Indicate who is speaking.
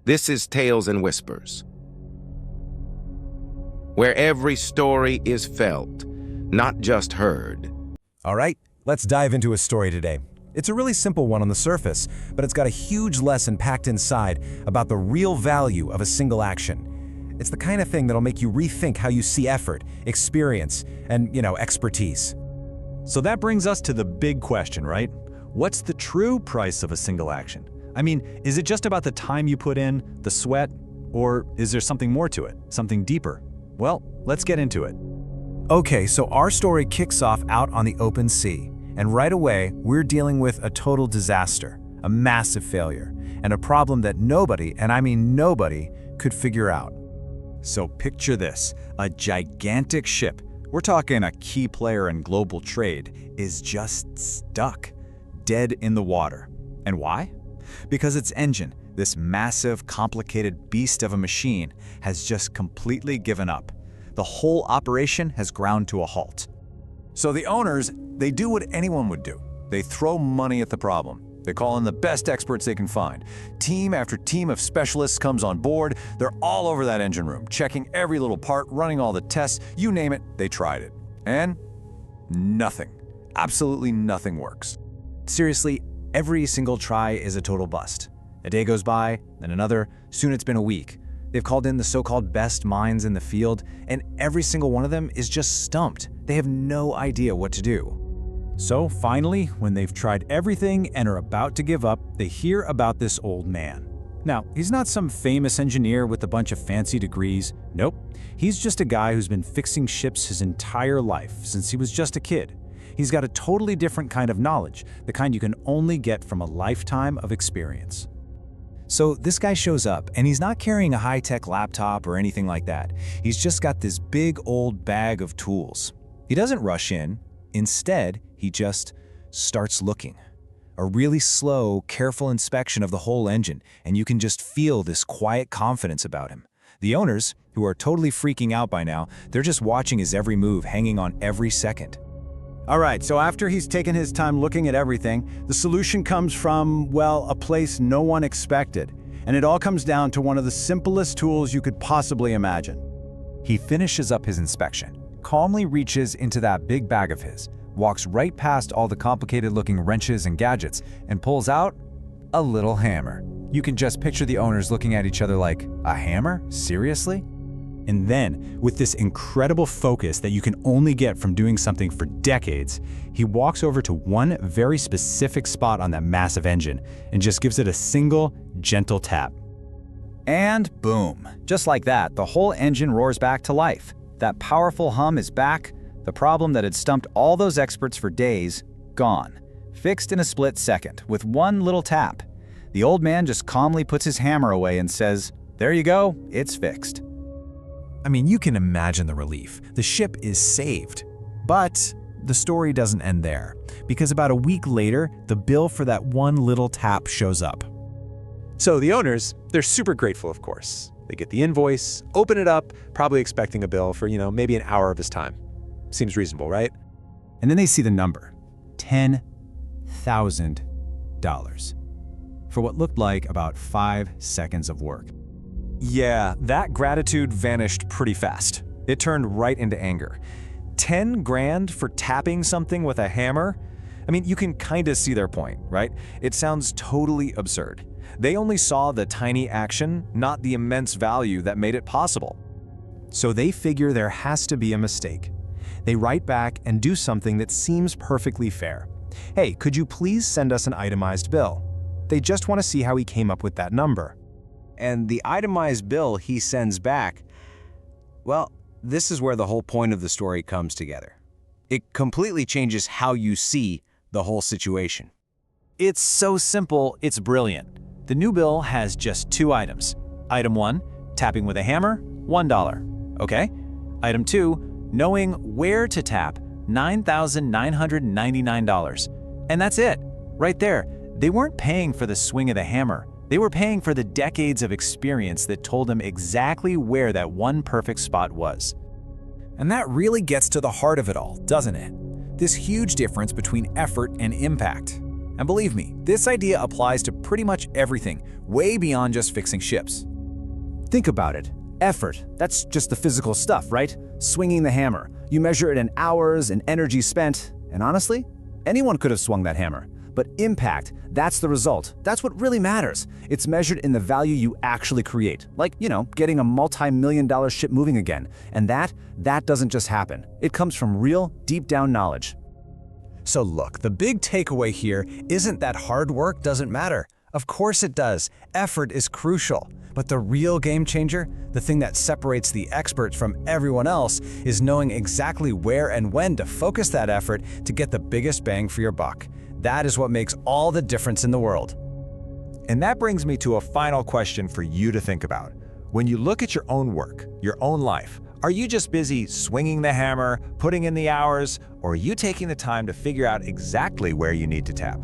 Speaker 1: This is Tales and Whispers, where every story is felt, not just heard.
Speaker 2: All right, let's dive into a story today. It's a really simple one on the surface, but it's got a huge lesson packed inside about the real value of a single action. It's the kind of thing that'll make you rethink how you see effort, experience, and, expertise.
Speaker 3: So that brings us to the big question, right? What's the true price of a single action? I mean, is it just about the time you put in, the sweat, or is there something more to it, something deeper? Well, let's get into it.
Speaker 2: Okay, so our story kicks off out on the open sea, and right away, we're dealing with a total disaster, a massive failure, and a problem that nobody, and I mean nobody, could figure out.
Speaker 3: So picture this, a gigantic ship, we're talking a key player in global trade, is just stuck, dead in the water. And why? Because its engine, this massive, complicated beast of a machine, has just completely given up. The whole operation has ground to a halt.
Speaker 4: So the owners, they do what anyone would do. They throw money at the problem. They call in the best experts they can find. Team after team of specialists comes on board. They're all over that engine room, checking every little part, running all the tests, you name it, they tried it. And nothing, absolutely nothing works.
Speaker 2: Seriously, every single try is a total bust. A day goes by, then another, soon it's been a week. They've called in the so-called best minds in the field, and every single one of them is just stumped. They have no idea what to do. So finally, when they've tried everything and are about to give up, they hear about this old man. Now, he's not some famous engineer with a bunch of fancy degrees. Nope, he's just a guy who's been fixing ships his entire life, since he was just a kid. He's got a totally different kind of knowledge, the kind you can only get from a lifetime of experience. So this guy shows up, and he's not carrying a high-tech laptop or anything like that. He's just got this big old bag of tools. He doesn't rush in. Instead, he just starts looking. A really slow, careful inspection of the whole engine, and you can just feel this quiet confidence about him. The owners, who are totally freaking out by now, they're just watching his every move, hanging on every second. All right, so after he's taken his time looking at everything, the solution comes from, well, a place no one expected. And it all comes down to one of the simplest tools you could possibly imagine. He finishes up his inspection, calmly reaches into that big bag of his, walks right past all the complicated-looking wrenches and gadgets, and pulls out a little hammer. You can just picture the owners looking at each other like, a hammer? Seriously? And then, with this incredible focus that you can only get from doing something for decades, he walks over to one very specific spot on that massive engine and just gives it a single, gentle tap. And boom, just like that, the whole engine roars back to life. That powerful hum is back. The problem that had stumped all those experts for days, gone. Fixed in a split second, with one little tap. The old man just calmly puts his hammer away and says, "There you go, it's fixed." I mean, you can imagine the relief. The ship is saved. But the story doesn't end there, because about a week later, the bill for that one little tap shows up.
Speaker 5: So the owners, they're super grateful, of course. They get the invoice, open it up, probably expecting a bill for, maybe an hour of his time. Seems reasonable, right?
Speaker 2: And then they see the number, $10,000, for what looked like about 5 seconds of work.
Speaker 4: Yeah, that gratitude vanished pretty fast. It turned right into anger. 10 grand for tapping something with a hammer? I mean, you can kinda see their point, right? It sounds totally absurd. They only saw the tiny action, not the immense value that made it possible.
Speaker 2: So they figure there has to be a mistake. They write back and do something that seems perfectly fair. Hey, could you please send us an itemized bill? They just want to see how he came up with that number.
Speaker 6: And the itemized bill he sends back, well, this is where the whole point of the story comes together. It completely changes how you see the whole situation.
Speaker 2: It's so simple, it's brilliant. The new bill has just 2 items. Item 1, tapping with a hammer, $1. Okay? Item 2, knowing where to tap, $9,999. And that's it. Right there. They weren't paying for the swing of the hammer. They were paying for the decades of experience that told them exactly where that one perfect spot was. And that really gets to the heart of it all, doesn't it? This huge difference between effort and impact. And believe me, this idea applies to pretty much everything, way beyond just fixing ships. Think about it. Effort, that's just the physical stuff, right? Swinging the hammer. You measure it in hours and energy spent, and honestly, anyone could have swung that hammer. But impact, that's the result. That's what really matters. It's measured in the value you actually create. Like, getting a multi-million-dollar ship moving again. And that doesn't just happen. It comes from real, deep-down knowledge.
Speaker 3: So look, the big takeaway here isn't that hard work doesn't matter. Of course it does. Effort is crucial. But the real game changer, the thing that separates the experts from everyone else, is knowing exactly where and when to focus that effort to get the biggest bang for your buck. That is what makes all the difference in the world.
Speaker 5: And that brings me to a final question for you to think about. When you look at your own work, your own life, are you just busy swinging the hammer, putting in the hours, or are you taking the time to figure out exactly where you need to tap?